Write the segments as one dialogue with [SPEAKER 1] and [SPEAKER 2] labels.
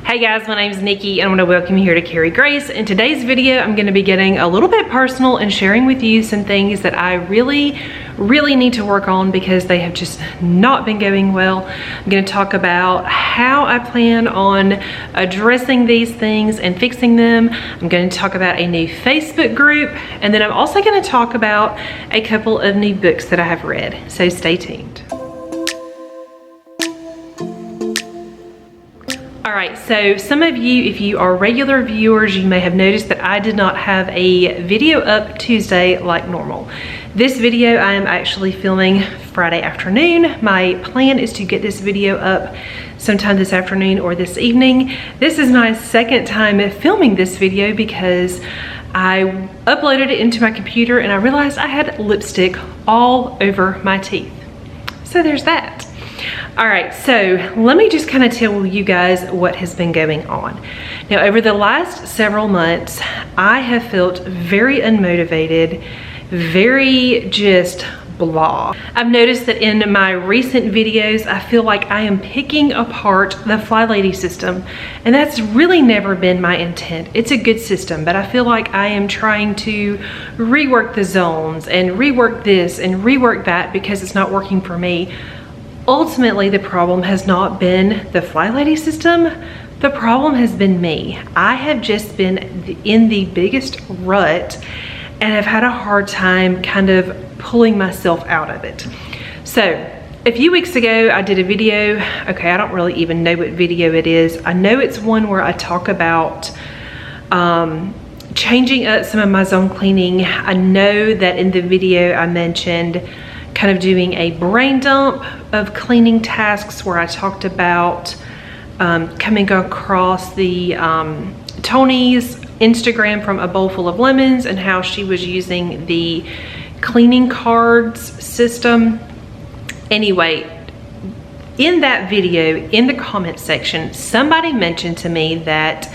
[SPEAKER 1] Hey guys, my name is Nikki and I want to welcome you here to Carry Grace. In today's video, I'm going to be getting a little bit personal and sharing with you some things that I really need to work on because they have just not been going well. I'm going to talk about how I plan on addressing these things and fixing them. I'm going to talk about a new Facebook group, and then I'm also going to talk about a couple of new books that I have read. So stay tuned. All right, so some of you, if you are regular viewers, you may have noticed that I did not have a video up Tuesday like normal. This video I am actually filming Friday afternoon. My plan is to get this video up sometime this afternoon or this evening. This is my second time filming this video because I uploaded it into my computer and I realized I had lipstick all over my teeth. So there's that. All right, so let me just kind of tell you guys what has been going on. Now, over the last several months, I have felt very unmotivated, very just blah. I've noticed that in my recent videos, I feel like I am picking apart the Fly Lady system, and that's really never been my intent. It's a good system, but I feel like I am trying to rework the zones and rework this and rework that because it's not working for me. Ultimately, the problem has not been the Fly Lady system. The problem has been me. I have just been in the biggest rut and I've had a hard time kind of pulling myself out of it. So a few weeks ago, I did a video. Okay, I don't really even know what video it is. I know it's one where I talk about changing up some of my zone cleaning. I know that in the video I mentioned kind of doing a brain dump of cleaning tasks where I talked about coming across the Tony's Instagram from A Bowl Full of Lemons and how she was using the cleaning cards system. Anyway, in that video, in the comment section, somebody mentioned to me that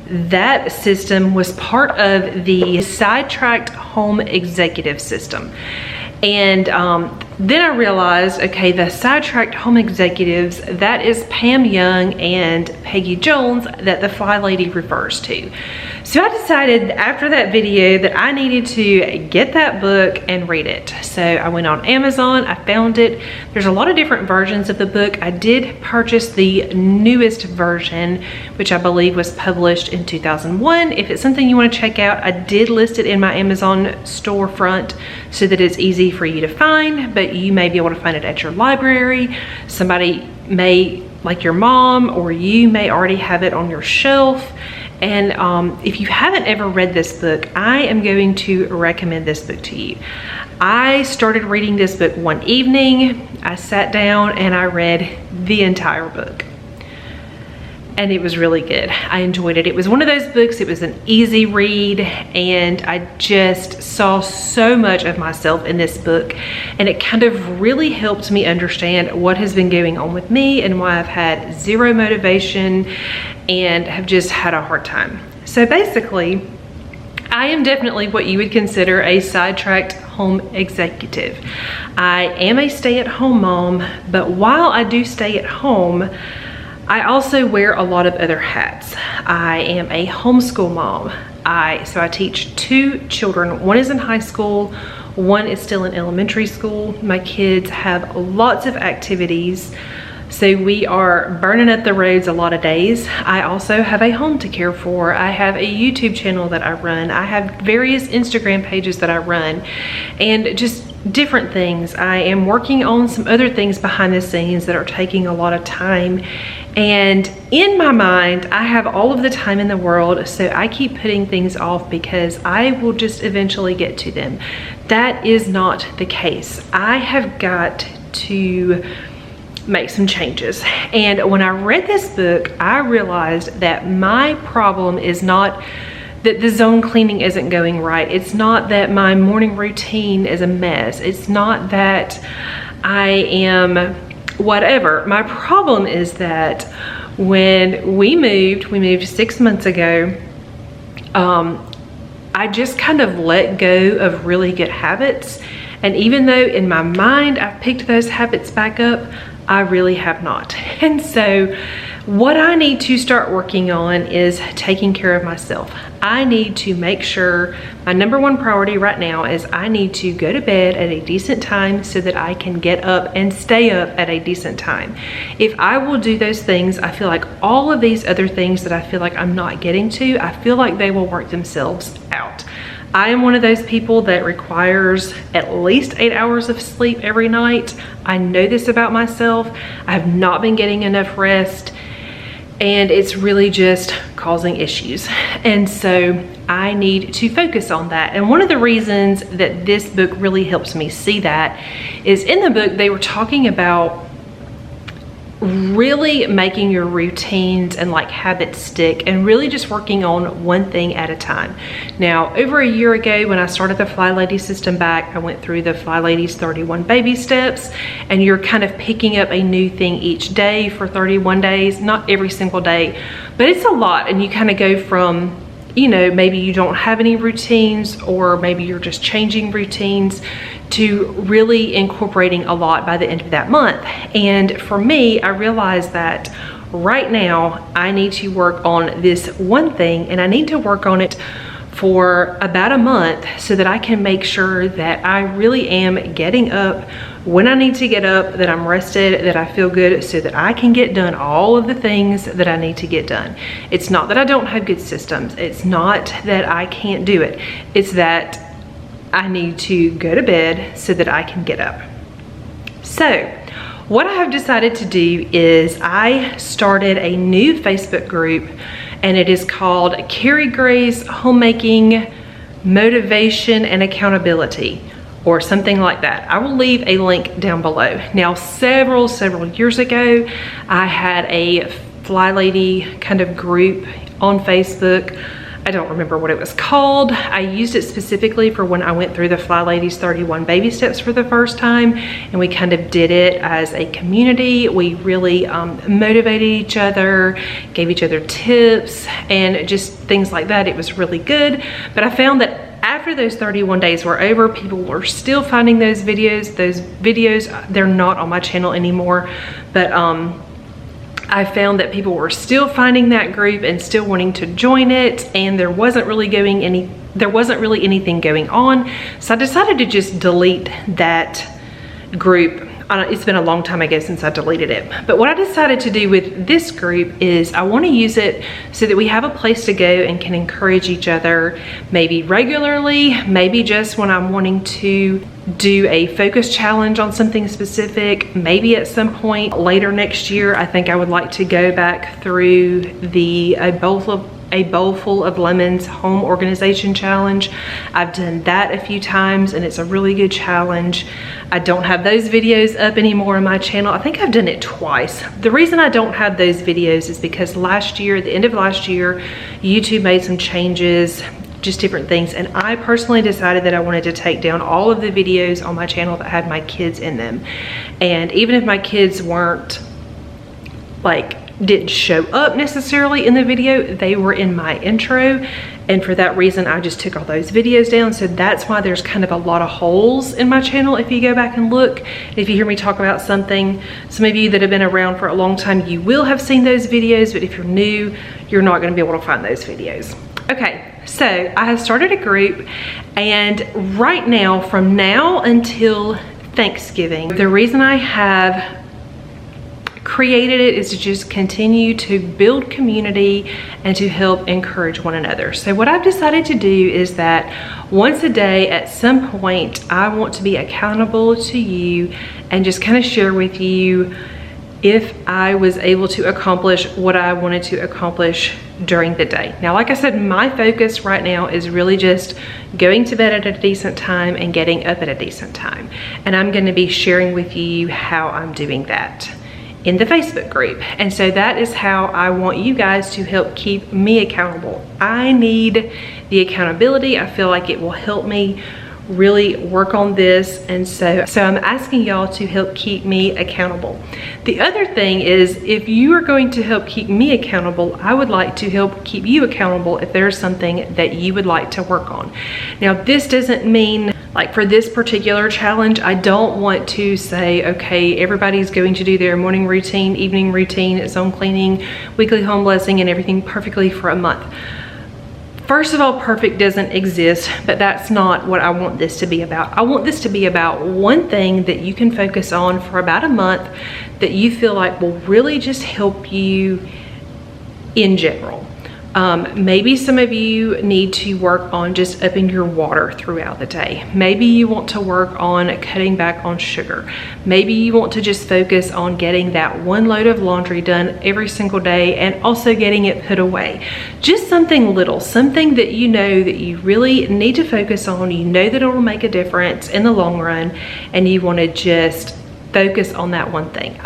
[SPEAKER 1] that system was part of the Sidetracked Home Executive System. And then I realized, okay, the Sidetracked Home Executives, that is Pam Young and Peggy Jones that the Fly Lady refers to. So I decided after that video that I needed to get that book and read it. So I went on Amazon, I found it. There's a lot of different versions of the book. I did purchase the newest version, which I believe was published in 2001. If it's something you want to check out, I did list it in my Amazon storefront so that it's easy for you to find, but you may be able to find it at your library. Somebody may, like your mom or you, may already have it on your shelf. And if you haven't ever read this book, I am going to recommend this book to you. I started reading this book one evening. I sat down and I read the entire book. And it was really good. I enjoyed it. It was one of those books, it was an easy read, and I just saw so much of myself in this book, and it kind of really helped me understand what has been going on with me and why I've had zero motivation and have just had a hard time. So basically, I am definitely what you would consider a sidetracked home executive. I am a stay-at-home mom, but while I do stay at home, I also wear a lot of other hats. I am a homeschool mom. So I teach two children. One is in high school, one is still in elementary school. My kids have lots of activities, so we are burning up the roads a lot of days. I also have a home to care for. I have a YouTube channel that I run. I have various Instagram pages that I run, and just different things. I am working on some other things behind the scenes that are taking a lot of time. And in my mind, I have all of the time in the world, so I keep putting things off because I will just eventually get to them. That is not the case. I have got to make some changes. And when I read this book, I realized that my problem is not that the zone cleaning isn't going right. It's not that my morning routine is a mess. It's not that I am whatever. My problem is that when we moved 6 months ago, I just kind of let go of really good habits. And even though in my mind I've picked those habits back up, I really have not. And so What I need to start working on is taking care of myself. I need to make sure, my number one priority right now is I need to go to bed at a decent time so that I can get up and stay up at a decent time. If I will do those things, I feel like all of these other things that I feel like I'm not getting to, I feel like they will work themselves out. I am one of those people that requires at least 8 hours of sleep every night. I know this about myself. I have not been getting enough rest, and it's really just causing issues. And so I need to focus on that. And one of the reasons that this book really helps me see that is in the book, they were talking about really making your routines and like habits stick and really just working on one thing at a time. Now, over a year ago when I started the Fly Lady system back, I went through the Fly Lady's 31 baby steps, and you're kind of picking up a new thing each day for 31 days, not every single day, but it's a lot. And you kind of go from, you know, maybe you don't have any routines, or maybe you're just changing routines, to really incorporating a lot by the end of that month. And for me, I realized that right now I need to work on this one thing, and I need to work on it for about a month so that I can make sure that I really am getting up when I need to get up, that I'm rested, that I feel good, so that I can get done all of the things that I need to get done. It's not that I don't have good systems. It's not that I can't do it. It's that I need to go to bed so that I can get up. So what I have decided to do is I started a new Facebook group, and it is called Carry Grace Homemaking Motivation and Accountability, or something like that. I will leave a link down below. Now, several years ago, I had a Fly Lady kind of group on Facebook. I don't remember what it was called. I used it specifically for when I went through the Fly Lady's 31 baby steps for the first time, and we kind of did it as a community. We really motivated each other, gave each other tips, and just things like that. It was really good. But I found that after those 31 days were over, people were still finding those videos. Those videos, they're not on my channel anymore, but I found that people were still finding that group and still wanting to join it, and there wasn't really anything going on. So I decided to just delete that group. It's been a long time ago since I deleted it. But what I decided to do with this group is I want to use it so that we have a place to go and can encourage each other, maybe regularly, maybe just when I'm wanting to do a focus challenge on something specific. Maybe at some point later next year, I think I would like to go back through the A Bowl Full of Lemons home organization challenge. I've done that a few times, and it's a really good challenge. I don't have those videos up anymore on my channel. I think I've done it twice. The reason I don't have those videos is because last year, at the end of last year, YouTube made some changes, just different things, and I personally decided that I wanted to take down all of the videos on my channel that had my kids in them. And even if my kids weren't didn't show up necessarily in the video, they were in my intro, and for that reason I just took all those videos down. So that's why there's kind of a lot of holes in my channel. If you go back and look, if you hear me talk about something, some of you that have been around for a long time, you will have seen those videos, but if you're new, you're not going to be able to find those videos. Okay, so I have started a group, and right now, from now until Thanksgiving, the reason I have created it is to just continue to build community and to help encourage one another. So what I've decided to do is that once a day at some point, I want to be accountable to you and just kind of share with you if I was able to accomplish what I wanted to accomplish during the day. Now, like I said, my focus right now is really just going to bed at a decent time and getting up at a decent time. And I'm going to be sharing with you how I'm doing that in the Facebook group. And so that is how I want you guys to help keep me accountable. I need the accountability. I feel like it will help me really work on this, and so I'm asking y'all to help keep me accountable. The other thing is, if you are going to help keep me accountable, I would like to help keep you accountable if there's something that you would like to work on. Now, this doesn't mean Like for this particular challenge, I don't want to say, okay, everybody's going to do their morning routine, evening routine, zone cleaning, weekly home blessing, and everything perfectly for a month. First of all, perfect doesn't exist, but that's not what I want this to be about. I want this to be about one thing that you can focus on for about a month that you feel like will really just help you in general. Maybe some of you need to work on just upping your water throughout the day. Maybe you want to work on cutting back on sugar. Maybe you want to just focus on getting that one load of laundry done every single day and also getting it put away. Just something little, something that you know that you really need to focus on. You know that it will make a difference in the long run, and you want to just focus on that one thing.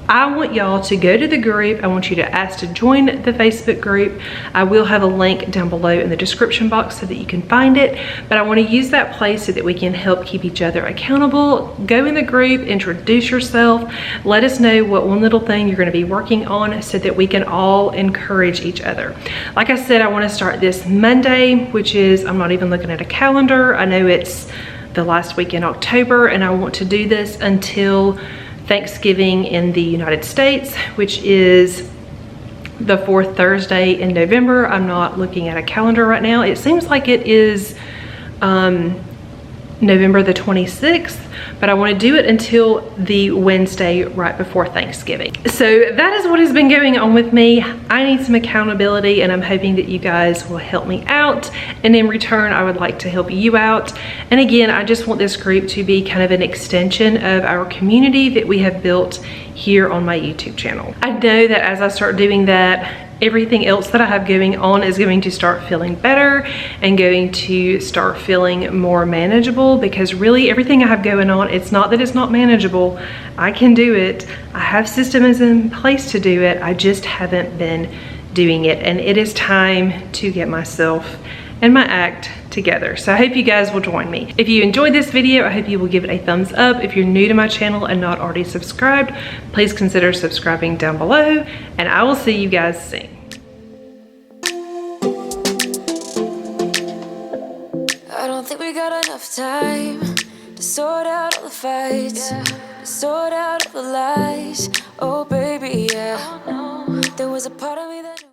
[SPEAKER 1] I want y'all to go to the group. I want you to ask to join the Facebook group. I will have a link down below in the description box so that you can find it, but I want to use that place so that we can help keep each other accountable. Go in the group, introduce yourself, let us know what one little thing you're going to be working on so that we can all encourage each other. Like I said, I want to start this Monday, which is, I'm not even looking at a calendar. I know it's the last week in October, and I want to do this until Thanksgiving in the United States, which is the 4th Thursday in November. I'm not looking at a calendar right now. It seems like it is November the 26th, but I want to do it until the Wednesday right before Thanksgiving. So that is what has been going on with me. I need some accountability, and I'm hoping that you guys will help me out, and in return I would like to help you out. And again, I just want this group to be kind of an extension of our community that we have built here on my YouTube channel. I know that as I start doing that, everything else that I have going on is going to start feeling better and going to start feeling more manageable, because really everything I have going on, it's not that it's not manageable. I can do it. I have systems in place to do it. I just haven't been doing it, and it is time to get myself and my act together. So I hope you guys will join me. If you enjoyed this video, I hope you will give it a thumbs up. If you're new to my channel and not already subscribed, please consider subscribing down below, and I will see you guys soon.
[SPEAKER 2] I don't think we got enough time to sort out all the fights, to sort out all the lies. Oh baby, yeah. There was a part of me that